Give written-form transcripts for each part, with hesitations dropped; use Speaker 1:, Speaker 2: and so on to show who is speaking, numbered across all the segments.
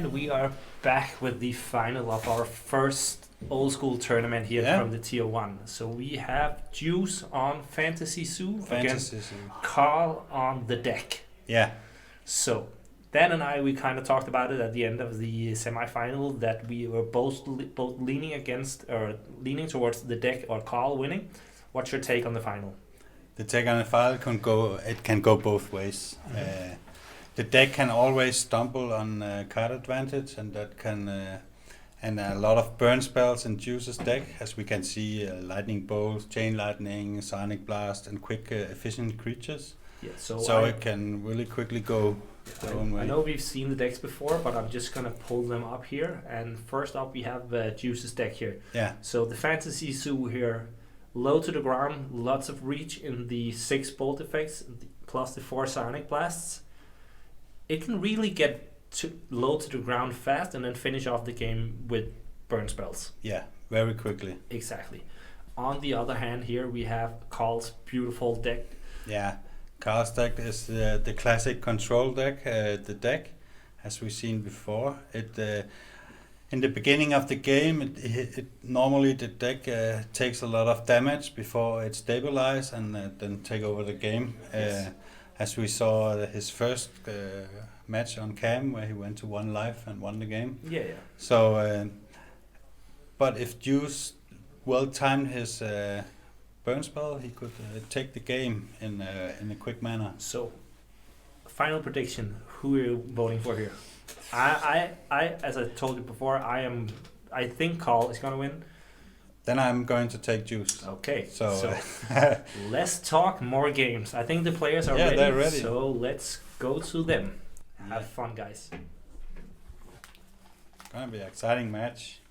Speaker 1: And we are back with the final of our first old school tournament here from the Tier 1. So we have Juice on Fantasy Zoo against Carl on the deck.
Speaker 2: Yeah.
Speaker 1: So Dan and I, we kind of talked about it at the end of the semi-final that we were both leaning leaning towards the deck or Carl winning. What's your take on the final?
Speaker 2: The take on the final can go both ways. Mm-hmm. The deck can always stumble on card advantage, and that can and a lot of burn spells in Juice's deck, as we can see, lightning bolt, chain lightning, sonic blast, and quick efficient creatures.
Speaker 1: Yeah,
Speaker 2: so it can really quickly go their own way.
Speaker 1: I know we've seen the decks before, but I'm just gonna pull them up here. And first up, we have Juice's deck here.
Speaker 2: Yeah.
Speaker 1: So the Fantasy Zoo here, low to the ground, lots of reach in the 6 bolt effects, plus the 4 sonic blasts. It can really get low to the ground fast and then finish off the game with burn spells.
Speaker 2: Yeah, very quickly.
Speaker 1: Exactly. On the other hand, here we have Carl's beautiful deck.
Speaker 2: Yeah, Carl's deck is the classic control deck. The deck, as we've seen before, it in the beginning of the game, it normally the deck takes a lot of damage before it stabilizes and then take over the game.
Speaker 1: Yes.
Speaker 2: As we saw his first match on cam, where he went to 1 life and won the game.
Speaker 1: Yeah.
Speaker 2: So, but if Juice well timed his burn spell, he could take the game in a quick manner.
Speaker 1: So, final prediction: who are you voting for here? I as I told you before, I think Carl is gonna win.
Speaker 2: Then I'm going to take Juice.
Speaker 1: Okay,
Speaker 2: so
Speaker 1: let's talk more games. I think the players are ready.
Speaker 2: They're ready.
Speaker 1: So let's go to them. Have fun, guys.
Speaker 2: Gonna be an exciting match.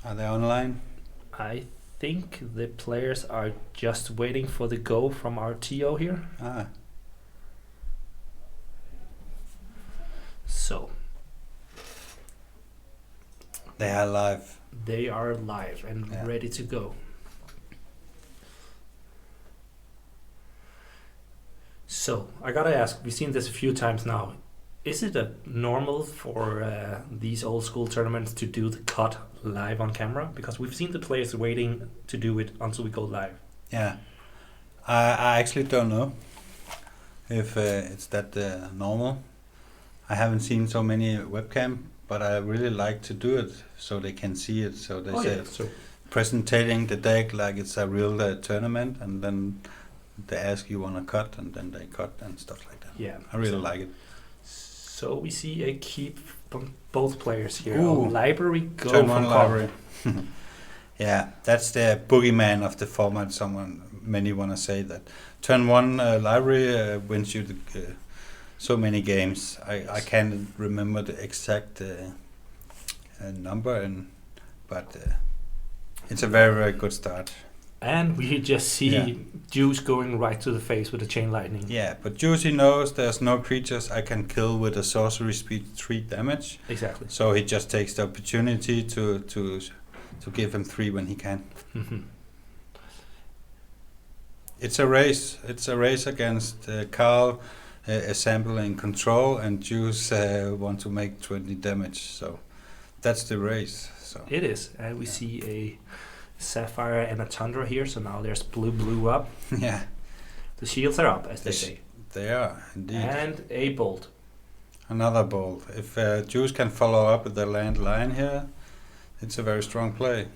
Speaker 2: Are they online?
Speaker 1: I think the players are just waiting for the go from our TO here. So
Speaker 2: they are live.
Speaker 1: They are live and ready to go. So I gotta ask, we've seen this a few times now. Is it normal for these old school tournaments to do the cut live on camera? Because we've seen the players waiting to do it until we go live.
Speaker 2: Yeah, I actually don't know if it's that normal. I haven't seen so many webcam, but I really like to do it so they can see it. So they presenting the deck like it's a real tournament, and then they ask you wanna cut, and then they cut and stuff like that.
Speaker 1: Yeah,
Speaker 2: I really like it.
Speaker 1: So we see a keep from both players here.
Speaker 2: Ooh.
Speaker 1: Library go
Speaker 2: Turn
Speaker 1: from
Speaker 2: one library. Yeah, that's the boogeyman of the format. Many want to say that turn 1 library wins you so many games. I can't remember the exact number, but it's a very, very good start.
Speaker 1: And we just see Juice going right to the face with the chain lightning.
Speaker 2: Yeah, but Juicy knows there's no creatures I can kill with a sorcery speed 3 damage.
Speaker 1: Exactly.
Speaker 2: So he just takes the opportunity to give him 3 when he can.
Speaker 1: Mm-hmm.
Speaker 2: It's a race. It's a race against Carl assembling control, and Juice want to make 20 damage. So that's the race. So
Speaker 1: it is, and we see a Sapphire and a Tundra here, so now there's blue up.
Speaker 2: Yeah.
Speaker 1: The shields are up, as they say.
Speaker 2: They are, indeed.
Speaker 1: And a bolt.
Speaker 2: Another bolt. If Juice can follow up with the land line here, it's a very strong play.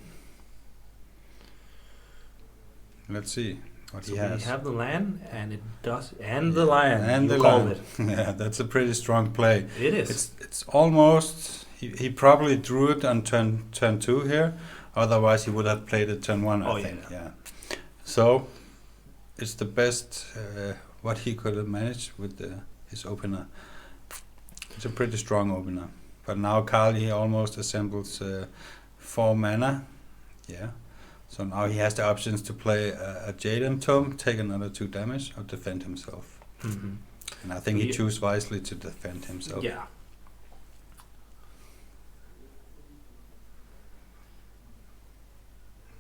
Speaker 2: Let's see what he has.
Speaker 1: We have the land, and it does, and the lion.
Speaker 2: And
Speaker 1: you
Speaker 2: the
Speaker 1: called
Speaker 2: lion.
Speaker 1: it.
Speaker 2: Yeah, that's a pretty strong play.
Speaker 1: It is.
Speaker 2: It's almost, he probably drew it on turn 2 here. Otherwise, he would have played it turn 1, I think. Yeah. So, it's the best what he could have managed with his opener. It's a pretty strong opener. But now Carl, he almost assembles 4 mana. Yeah. So now he has the options to play a Jadem Tome, take another 2 damage, or defend himself.
Speaker 1: Mm-hmm.
Speaker 2: And I think he chose wisely to defend himself.
Speaker 1: Yeah.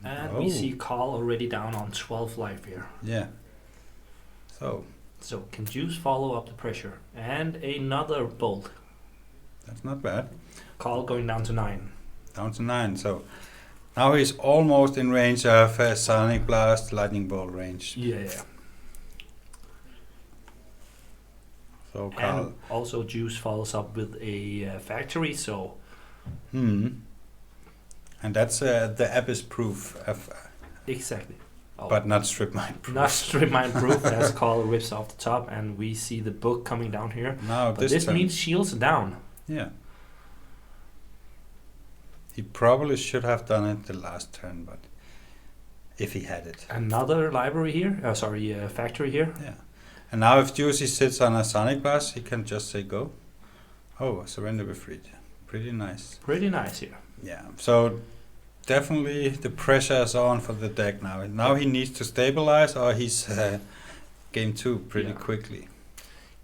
Speaker 1: And we see Carl already down on 12 life here.
Speaker 2: Yeah. So
Speaker 1: So can Juice follow up the pressure? And another bolt.
Speaker 2: That's not bad.
Speaker 1: Carl going down to 9.
Speaker 2: Down to 9. So now he's almost in range of Sonic Blast, Lightning Bolt range.
Speaker 1: Yeah.
Speaker 2: So Carl.
Speaker 1: And also Juice follows up with a factory, so...
Speaker 2: And that's the Abyss proof.
Speaker 1: Exactly. Oh.
Speaker 2: But not strip mine proof.
Speaker 1: Not strip mine proof, as Carl rips off the top, and we see the book coming down here.
Speaker 2: Now
Speaker 1: but this means shields are down.
Speaker 2: Yeah. He probably should have done it the last turn, but if he had it.
Speaker 1: Another library here, factory here.
Speaker 2: Yeah. And now if Juicy sits on a Sonic Blast, he can just say go. Oh, surrender with freed. Pretty nice.
Speaker 1: Pretty nice here.
Speaker 2: Yeah. So definitely the pressure is on for the deck now. Now he needs to stabilize or he's game 2 pretty quickly.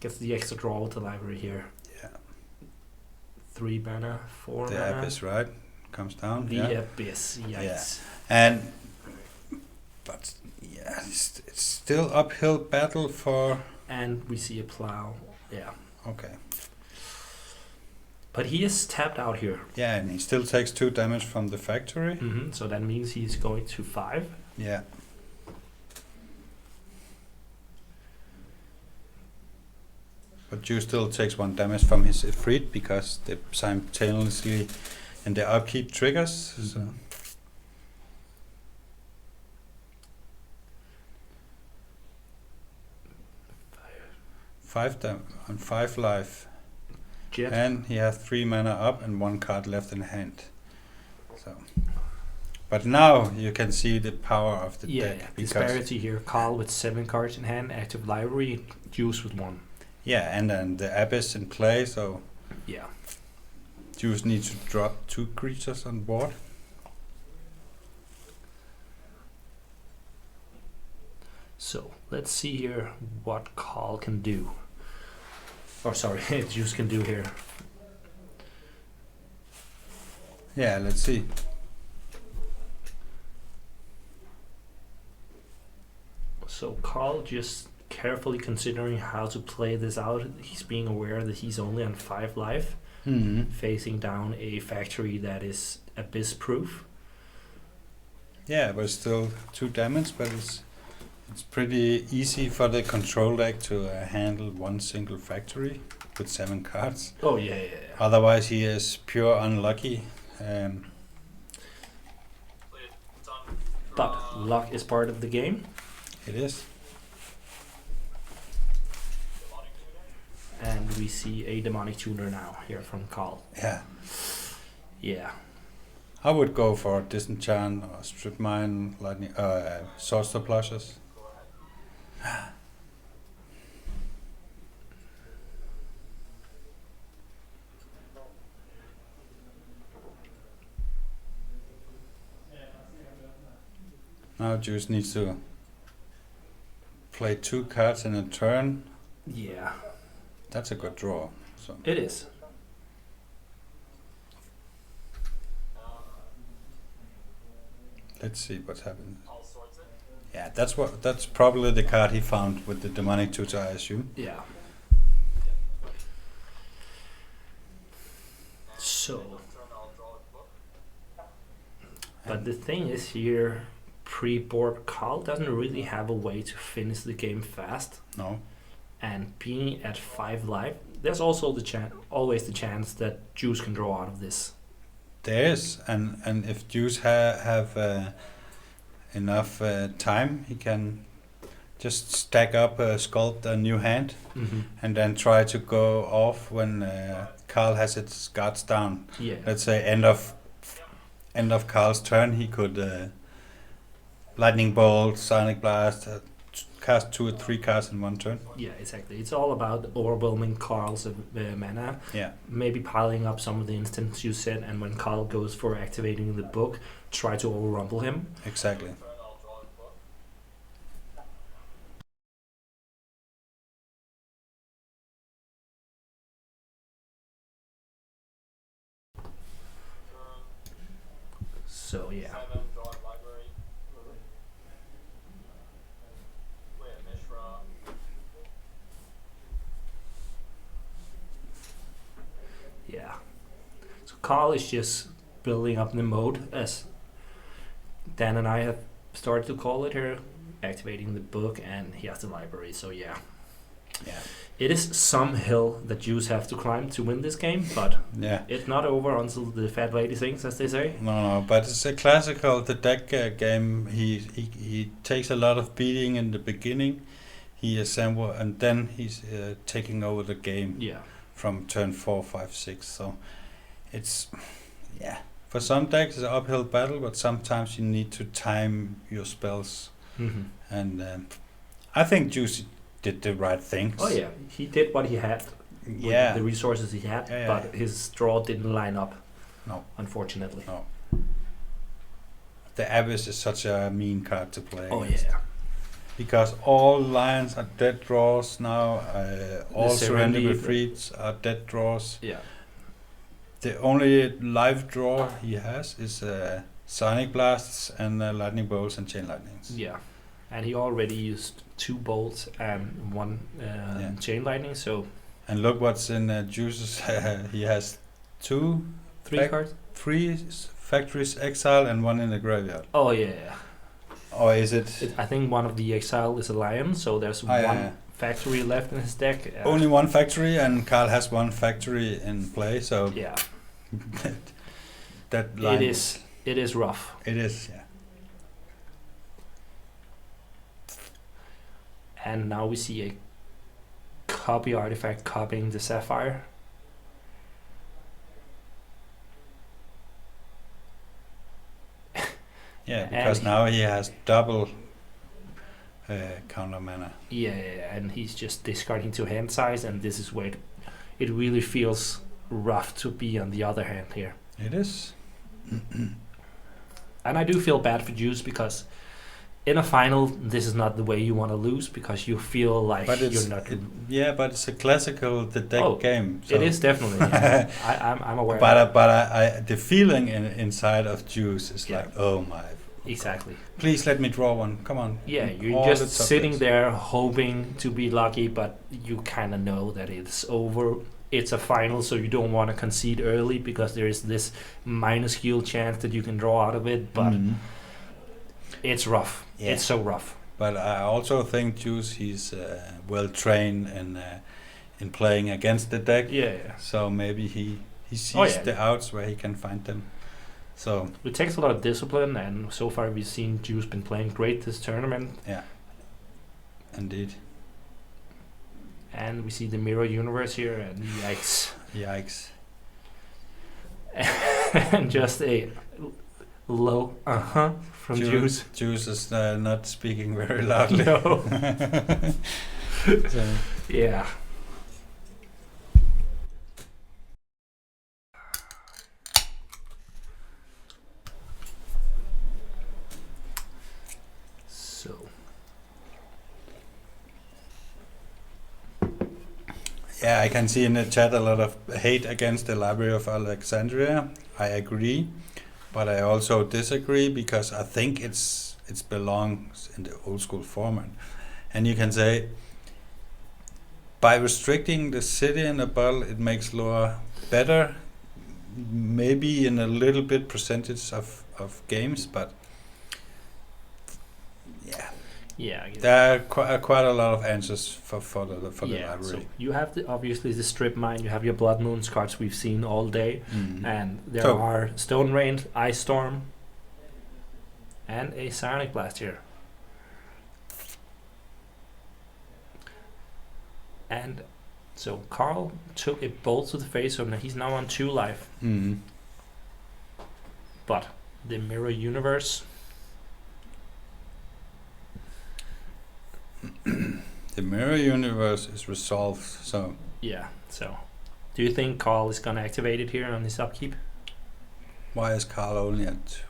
Speaker 1: Gets the extra draw with the library here.
Speaker 2: Yeah.
Speaker 1: 3 mana, 4
Speaker 2: the
Speaker 1: mana.
Speaker 2: The Abyss, right? Comes down.
Speaker 1: The Abyss, yikes.
Speaker 2: Yeah. But yeah, it's still uphill battle for...
Speaker 1: And we see a plow, yeah.
Speaker 2: Okay.
Speaker 1: But he is tapped out here.
Speaker 2: Yeah, and he still takes 2 damage from the factory.
Speaker 1: So that means he's going to 5.
Speaker 2: Yeah. But Juice still takes 1 damage from his Ifrit because they simultaneously in the upkeep triggers. So. 5 life.
Speaker 1: Jet.
Speaker 2: And he has 3 mana up and 1 card left in hand. So, but now you can see the power of the deck.
Speaker 1: Yeah, disparity here. Carl with 7 cards in hand, active library, Juice with 1.
Speaker 2: Yeah, and then the Abyss in play, so
Speaker 1: yeah,
Speaker 2: Juice needs to drop 2 creatures on board.
Speaker 1: So let's see here what Carl can do. Or sorry, Juice can do here.
Speaker 2: Yeah, let's see.
Speaker 1: So Carl just carefully considering how to play this out. He's being aware that he's only on 5 life, facing down a factory that is Abyss proof.
Speaker 2: Yeah, but still 2 damage, but it's pretty easy for the control deck to handle 1 single factory with 7 cards.
Speaker 1: Oh yeah.
Speaker 2: Otherwise he is pure unlucky.
Speaker 1: But luck is part of the game.
Speaker 2: It is.
Speaker 1: And we see a demonic tuner now here from Carl.
Speaker 2: Yeah.
Speaker 1: Yeah.
Speaker 2: I would go for disenchant or strip mine, lightning, sword surplushes. Now Juice needs to play 2 cards in a turn.
Speaker 1: Yeah.
Speaker 2: That's a good draw. So
Speaker 1: It is.
Speaker 2: let's see what happens. Yeah, that's probably the card he found with the demonic tutor, I assume.
Speaker 1: Yeah. So, but the thing is here, pre-board Carl doesn't really have a way to finish the game fast.
Speaker 2: No.
Speaker 1: And being at 5 life, there's also always the chance that Juice can draw out of this.
Speaker 2: There is, and if Juice have enough time, he can just stack up, sculpt a new hand, and then try to go off when Carl has his guards down.
Speaker 1: Yeah.
Speaker 2: Let's say end of Carl's turn, he could lightning bolt, sonic blast, cast 2 or 3 cards in 1 turn.
Speaker 1: Yeah, exactly. It's all about overwhelming Carl's mana.
Speaker 2: Yeah.
Speaker 1: Maybe piling up some of the instants you said, and when Carl goes for activating the book, try to overrumple him.
Speaker 2: Exactly.
Speaker 1: So yeah. Carl is just building up the mode, as Dan and I have started to call it here, activating the book, and he has the library. So yeah. It is some hill that Juice have to climb to win this game, but it's not over until the fat lady sings, as they say.
Speaker 2: No, but it's a classical the deck game. He takes a lot of beating in the beginning. He assemble and then he's taking over the game.
Speaker 1: Yeah.
Speaker 2: From turn 4, 5, 6. So it's for some decks it's an uphill battle, but sometimes you need to time your spells.
Speaker 1: Mm-hmm.
Speaker 2: And I think Juice did the right things.
Speaker 1: Oh yeah, he did what he had. With the resources he had, but his draw didn't line up.
Speaker 2: No,
Speaker 1: unfortunately.
Speaker 2: No. The Abyss is such a mean card to play.
Speaker 1: Oh
Speaker 2: against.
Speaker 1: yeah.
Speaker 2: Because all lions are dead draws now. All surrender retreats are dead draws.
Speaker 1: Yeah.
Speaker 2: The only live draw he has is Sonic Blasts and Lightning Bolts and Chain Lightnings.
Speaker 1: Yeah. And he already used 2 bolts and 1 chain lightning, so...
Speaker 2: And look what's in Juice's. He has 3
Speaker 1: cards?
Speaker 2: 3 Factories Exile and 1 in the graveyard.
Speaker 1: Oh yeah.
Speaker 2: Or is it?
Speaker 1: I think one of the exile is a lion, so there's one factory left in his deck.
Speaker 2: Only 1 factory, and Carl has 1 factory in play, so...
Speaker 1: Yeah.
Speaker 2: that line...
Speaker 1: It is rough.
Speaker 2: It is, yeah.
Speaker 1: And now we see a copy artifact copying the Sapphire.
Speaker 2: Yeah, because now he has double counter mana.
Speaker 1: Yeah, and he's just discarding to hand size, and this is where it really feels rough to be on the other hand here.
Speaker 2: It is.
Speaker 1: And I do feel bad for Juice, because in a final, this is not the way you want to lose, because you feel like you're not...
Speaker 2: but it's a classical deck game. So.
Speaker 1: It is definitely. Yeah. I'm aware.
Speaker 2: But the feeling inside of Juice is like, oh my...
Speaker 1: Exactly.
Speaker 2: Please let me draw one. Come on.
Speaker 1: Yeah, you're just sitting there hoping to be lucky, but you kind of know that it's over. It's a final, so you don't want to concede early, because there is this minuscule chance that you can draw out of it, but it's rough. Yeah. It's so rough.
Speaker 2: But I also think Juice, he's well trained in playing against the deck.
Speaker 1: Yeah.
Speaker 2: So maybe he sees the outs where he can find them. So
Speaker 1: it takes a lot of discipline, and so far we've seen Juice been playing great this tournament.
Speaker 2: Yeah, indeed.
Speaker 1: And we see the mirror universe here, and yikes.
Speaker 2: Yikes.
Speaker 1: And just a low from Juice.
Speaker 2: Juice is not speaking very loudly.
Speaker 1: No.
Speaker 2: So.
Speaker 1: Yeah.
Speaker 2: Yeah, I can see in the chat a lot of hate against the Library of Alexandria. I agree, but I also disagree, because I think it belongs in the old school format. And you can say, by restricting the city in the battle, it makes lore better, maybe in a little bit percentage of games, but yeah.
Speaker 1: Yeah,
Speaker 2: there are quite a lot of answers for the library.
Speaker 1: So you have obviously the strip mine, you have your Blood Moons cards we've seen all day, and there are Stone Rain, Ice Storm, and a Sonic Blast here. And so Carl took a bolt to the face, so now he's now on 2 life. But the Mirror Universe...
Speaker 2: The mirror universe is resolved, so...
Speaker 1: Yeah, so... Do you think Carl is gonna activate it here on his upkeep?
Speaker 2: Why is Carl only at 2?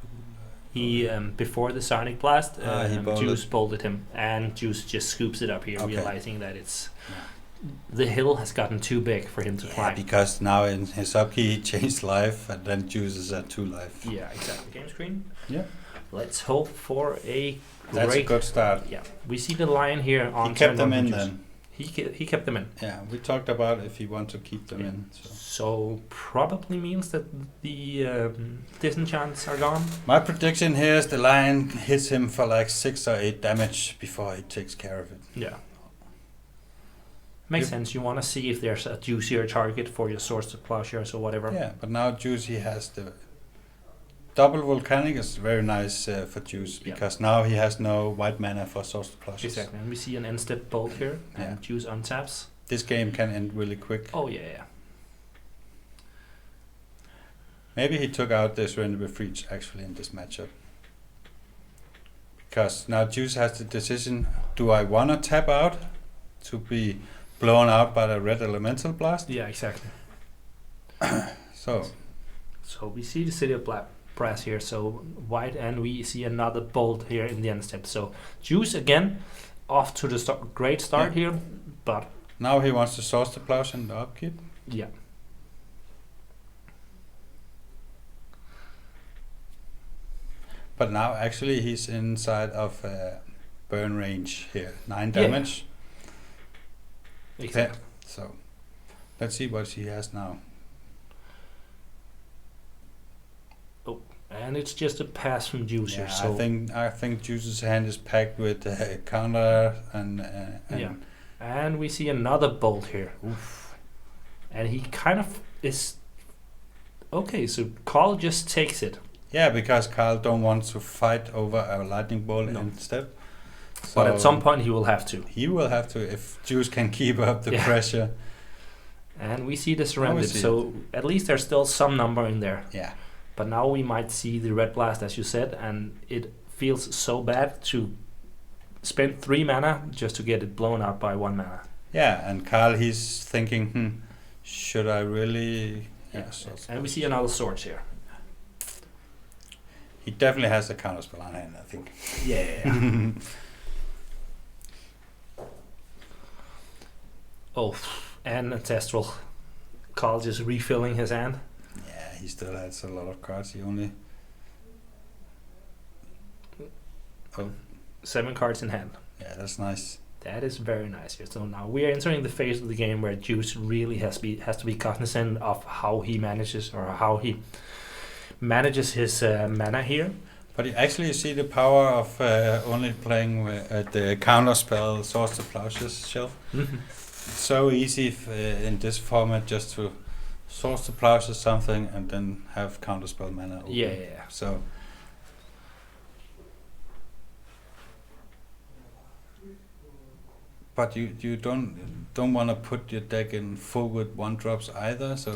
Speaker 1: He, before the Sonic Blast, Juice
Speaker 2: bolted.
Speaker 1: bolted him, and Juice just scoops it up here, realizing that it's... The hill has gotten too big for him to climb.
Speaker 2: Because now in his upkeep he changed life, and then Juice is at 2 life.
Speaker 1: Yeah, exactly. Game screen?
Speaker 2: Yeah.
Speaker 1: Let's hope for a
Speaker 2: That's a good start.
Speaker 1: Yeah, we see the lion here on
Speaker 2: he kept them in then.
Speaker 1: He kept them in.
Speaker 2: Yeah, we talked about if he wants to keep them in.
Speaker 1: So probably means that the disenchants are gone.
Speaker 2: My prediction here is the lion hits him for like 6 or 8 damage before he takes care of it.
Speaker 1: Yeah. Makes sense. You want to see if there's a juicier target for your swords to plowshares or whatever.
Speaker 2: Yeah, but now Juicy has the double volcanic is very nice for Juice because now he has no white mana for swords to plowshares.
Speaker 1: Exactly, and we see an end step bolt here, and Juice untaps.
Speaker 2: This game can end really quick.
Speaker 1: Oh yeah.
Speaker 2: Maybe he took out the surrender with reach actually in this matchup. Because now Juice has the decision, do I want to tap out to be blown out by the red elemental blast?
Speaker 1: Yeah, exactly.
Speaker 2: So
Speaker 1: we see the City of Brass here, so white, and we see another bolt here in the end step. So Juice again off to the great start here, but
Speaker 2: now he wants to source the plows in the upkeep.
Speaker 1: Yeah.
Speaker 2: But now actually he's inside of burn range here, 9 damage.
Speaker 1: Exactly.
Speaker 2: So let's see what he has now.
Speaker 1: And it's just a pass from Juice here. So
Speaker 2: I think Juice's hand is packed with counter and
Speaker 1: and we see another bolt here.
Speaker 2: Oof.
Speaker 1: And he kind of is okay. So Carl just takes it.
Speaker 2: Yeah, because Carl don't want to fight over a lightning bolt instead. So
Speaker 1: but at some point he will have to.
Speaker 2: He will have to if Juice can keep up the pressure.
Speaker 1: And we see the surrender. So at least there's still some number in there.
Speaker 2: Yeah.
Speaker 1: But now we might see the red blast, as you said, and it feels so bad to spend 3 mana just to get it blown out by 1 mana.
Speaker 2: Yeah, and Carl, he's thinking, should I really?
Speaker 1: Yeah. And we see another sword here.
Speaker 2: He definitely has a counterspell on hand, I think.
Speaker 1: Yeah. Oh, and Ancestral. Carl just refilling his hand.
Speaker 2: Yeah, he still has a lot of cards. He only
Speaker 1: 7 cards in hand.
Speaker 2: Yeah, that's nice.
Speaker 1: That is very nice here. So now we are entering the phase of the game where Juice really has to be cognizant of how he manages his mana here.
Speaker 2: But you actually see the power of only playing with the counter spell Source to Plowshares shelf.
Speaker 1: Mm-hmm.
Speaker 2: It's so easy in this format just to Source to Plowshares something and then have counter spell mana open.
Speaker 1: Yeah.
Speaker 2: So but you don't want to put your deck in full with 1-drops either, so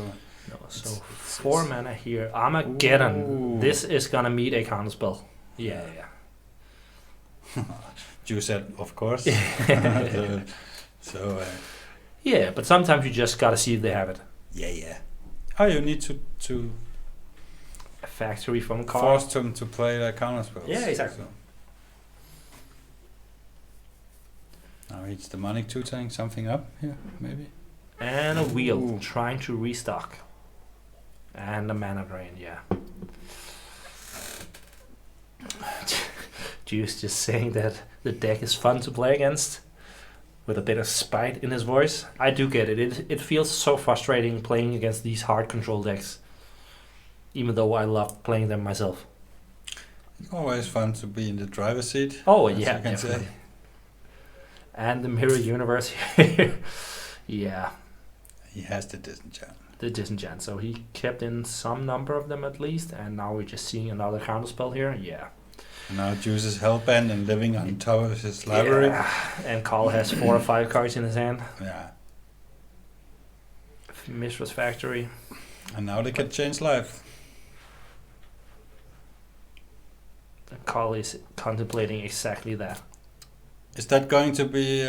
Speaker 1: no, so 4 mana here. Armageddon. Ooh. This is gonna meet a counterspell. Yeah.
Speaker 2: You said, of course. So
Speaker 1: yeah, but sometimes you just gotta see if they have it.
Speaker 2: Yeah. Oh, you need to
Speaker 1: a factory from card.
Speaker 2: Force them to play their counterspells.
Speaker 1: Yeah, exactly.
Speaker 2: So. Now it's demonic 2-tank something up here, maybe.
Speaker 1: And a wheel trying to restock. And a mana drain, yeah. Juice just saying that the deck is fun to play against, with a bit of spite in his voice. I do get it. It feels so frustrating playing against these hard control decks, even though I love playing them myself.
Speaker 2: It's always fun to be in the driver's seat.
Speaker 1: Oh yeah, you can say. And the mirror universe here. Yeah.
Speaker 2: He has the disenchant.
Speaker 1: So he kept in some number of them at least, and now we're just seeing another counterspell here. Yeah.
Speaker 2: And now Juice is hellbent and living on top of his library.
Speaker 1: Yeah. And Carl has 4 or 5 cards in his hand.
Speaker 2: Yeah.
Speaker 1: Mistress Factory.
Speaker 2: And now they can change life.
Speaker 1: Carl is contemplating exactly that.
Speaker 2: Is that going to be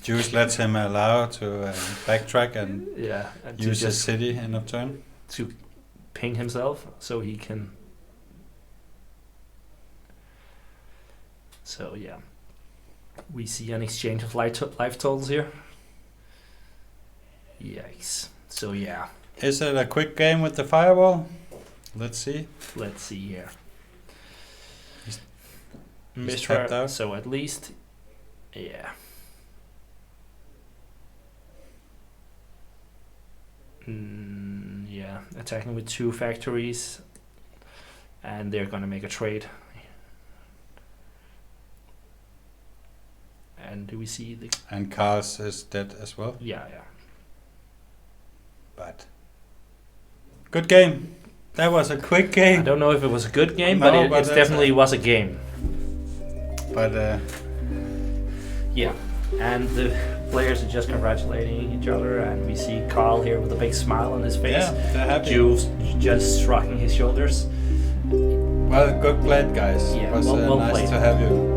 Speaker 2: Juice lets him allow to backtrack and use his city end of turn
Speaker 1: to ping himself so he can. So yeah, we see an exchange of life totals here. Yikes! So yeah.
Speaker 2: Is it a quick game with the fireball? Let's see.
Speaker 1: Let's see here.
Speaker 2: He's
Speaker 1: Mishra,
Speaker 2: tapped out.
Speaker 1: so at least, yeah. Yeah, attacking with 2 factories, and they're gonna make a trade. And do we see the?
Speaker 2: And Carl's is dead as well.
Speaker 1: Yeah.
Speaker 2: But good game. That was a quick game.
Speaker 1: I don't know if it was a good game,
Speaker 2: No,
Speaker 1: but
Speaker 2: but
Speaker 1: it
Speaker 2: that's
Speaker 1: definitely was a game.
Speaker 2: But
Speaker 1: Yeah, and the players are just congratulating each other, and we see Carl here with a big smile on his face.
Speaker 2: yeah, they're happy.
Speaker 1: Jules just shrugging his shoulders.
Speaker 2: Well, good played, guys.
Speaker 1: Yeah,
Speaker 2: It was
Speaker 1: well
Speaker 2: nice
Speaker 1: played.
Speaker 2: to have you.